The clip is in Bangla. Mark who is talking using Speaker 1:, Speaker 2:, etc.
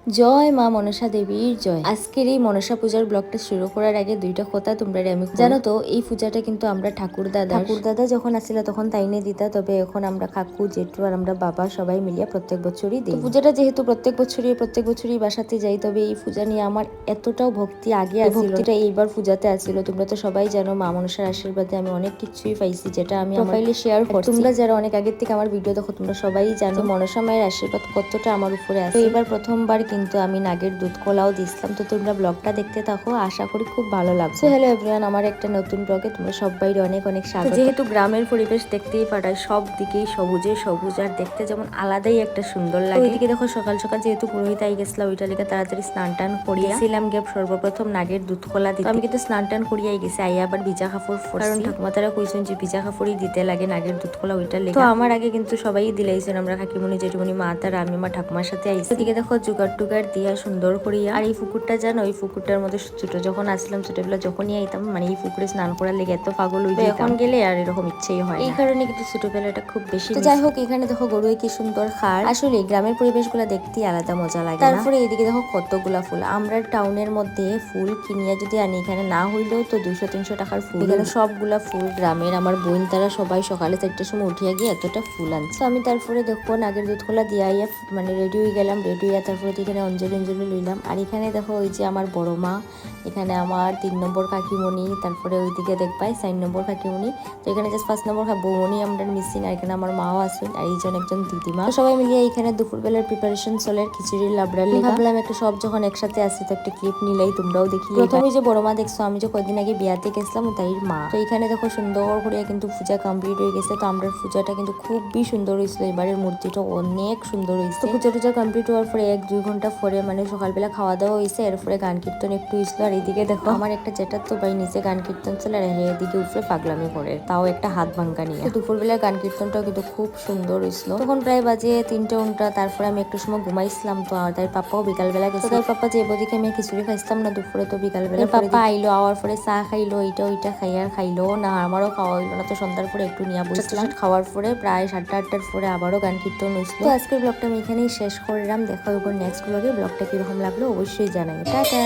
Speaker 1: জয় মা মনসা দেবীর জয়। আজকের এই মনসা পূজার ব্লগটা শুরু করার আগে দুইটা কথা তোমরা আমি জানো তো, এই পূজাটা কিন্তু আমরা ঠাকুর দাদা যখন আসছিল তখন তাইনে দিতা, তবে এখন আমরা কাকু জেঠু আর আমরা বাবা সবাই মিলিয়ে প্রত্যেক বছরই দিই। পূজাটা যেহেতু প্রত্যেক বছরই বাসাতে যাই, তবে এই পূজা নিয়ে আমার এতটাও ভক্তি আগে আসছিল, ভক্তিটা এইবার পূজাতে আসছিল। তোমরা তো সবাই জানো মা মনসার আশীর্বাদে আমি অনেক কিছুই পাইছি, যেটা আমি প্রোফাইলে শেয়ার করছি। তোমরা যারা অনেক আগের থেকে আমার ভিডিও দেখো তোমরা সবাই জানো মনসা মায়ের আশীর্বাদ কতটা আমার উপরে আছে। এবার প্রথমবার কিন্তু আমি নাগের দুধ কলাও দিছিলাম, তো তোমরা ব্লগটা দেখতে থাকো, আশা করি খুব ভালো লাগবে। হ্যালো এভরিওয়ান, আমার একটা নতুন ব্লগে তোমরা সবাই অনেক অনেক স্বাগত। যেহেতু গ্রামের পরিবেশ দেখতেই পাঠায়, সব দিকেই সবুজ আর দেখতে যেমন আলাদাই একটা সুন্দর লাগে। ওইদিকে দেখো সকাল সকাল যেহেতু পুরোহিত আই গেছিলাম, ওইটা লেগে তাড়াতাড়ি স্নান টান করিয়াছিলাম গিয়ে সর্বপ্রথম নাগের দুধ কলা দিতে। আমি কিন্তু স্নান টান করিয়াই গেছি, আইয়া আবার ভিজা কাপড়, কারণ ঠাকুমা তারা কইছেন যে ভিজা কাপড়ই দিতে লাগে নাগের দুধ কলা, ওইটা লেগে। তো আমার আগে কিন্তু সবাই দিলাইছেন, আমরা কাকিমণি জেঠুমণি মা তারা আমি আমার ঠাকুমার সাথে আইছি। ওইদিকে দেখো জোগাড় টুগার দিয়া সুন্দর করিয়া। আর এই পুকুরটা জানো, এই পুকুরটার মধ্যে ছোট যখন আসলাম, ছোটবেলা যখনই আইতাম, মানে এই পুকুরে স্নান করার লেগে এত পাগল হয়ে এখন গেলে আর এরকম ইচ্ছেই হয়। এই কারণে কিন্তু ছোটবেলাটা খুব বেশি। যাই হোক, এখানে দেখো গরুয়ে কি সুন্দর খার। আসলে গ্রামের পরিবেশগুলো দেখতেই আলাদা মজা লাগে। তারপরে এইদিকে দেখো কতগুলা ফুল। আমরা টাউনের মধ্যে ফুল কিনিয়া যদি আনি, এখানে না হইলেও তো 200-300 টাকার ফুল। এখানে সবগুলা ফুল গ্রামের। আমার বোন তারা সবাই সকালে 4টার সময় উঠিয়া গিয়ে এতটা ফুল আনছে। আমি তারপরে দেখো নাগের দুধ কলা দিয়া মানে রেডি হয়ে গেলাম। রেডি হইয়া তারপরে এখানে অঞ্জলি লইলাম। আর এখানে দেখো ওই যে আমার বড় মা, এখানে আমার 3 নম্বর কাকিমণি, তারপরে ওইদিকে দেখবাই 4 নম্বর কাকিমণি। তো এখানে জাস্ট 5 নম্বর বৌমণি আমরা মিসিং। আর এখানে আমার মাও আসুন, আর এইজন একজন দিদিমা। সবাই মিলিয়ে এখানে দুপুরবেলার প্রিপারেশন চলে, খিচুড়ি লাবড়ার লেগে। ভাবলাম একটা সব যখন একসাথে আসি তো একটা ক্লিপ নিলেই তোমরাও দেখি। প্রথমে যে বড় মা দেখছো, আমি যে কয়েকদিন আগে বিয়াতে গেছিলাম তাইর মা। তো এখানে দেখো সুন্দর করে কিন্তু পূজা কমপ্লিট হয়ে গেছে। তো আমরা পূজাটা কিন্তু খুবই সুন্দর হয়েছিল, এবারের মূর্তিটা অনেক সুন্দর হয়েছে। পূজা টুজা কমপ্লিট হওয়ার পরে 1-2 ঘন্টা পরে মানে সকালবেলা খাওয়া দাওয়া হয়েছে, এরপরে গান কীর্তন একটু হয়েছিল। আর এইদিকে দেখো আমার একটা জেঠার তো ভাই নিচে গান কীর্তন চলে, আর এদিকে উপরে পাগলামি করে, তাও একটা হাত ভাঙ্গা নিয়ে। দুপুরবেলা গান কীর্তনটাও কিন্তু খুব সুন্দর হয়েছিল। তখন প্রায় বাজে 3টে ঘন্টা। তারপরে আমি একটু সময় ঘুমাইছিলাম। তো আর তাই পাপাও বিকালবেলা গেছে। তাই পাপা যে বদিকে আমি খিচুড়ি খাইছিলাম না দুপুরে, তো বিকালবেলা পাপা আইলো, আওয়ার পরে চা খাইলো, এইটা ওইটা খাইলো না, আমারও খাওয়া হইলো না। তো সন্ধ্যার পরে একটু নিয়ে বসছিলাম। খাওয়ার পরে প্রায় 7:30টার পরে আবারও গান কীর্তন হয়েছিল। তো আজকের ব্লগটা আমি এখানেই শেষ করলাম। দেখা হইব নেক্সট ব্লগে। ব্লগটা কিরকম লাগলো অবশ্যই জানাই। টাটা।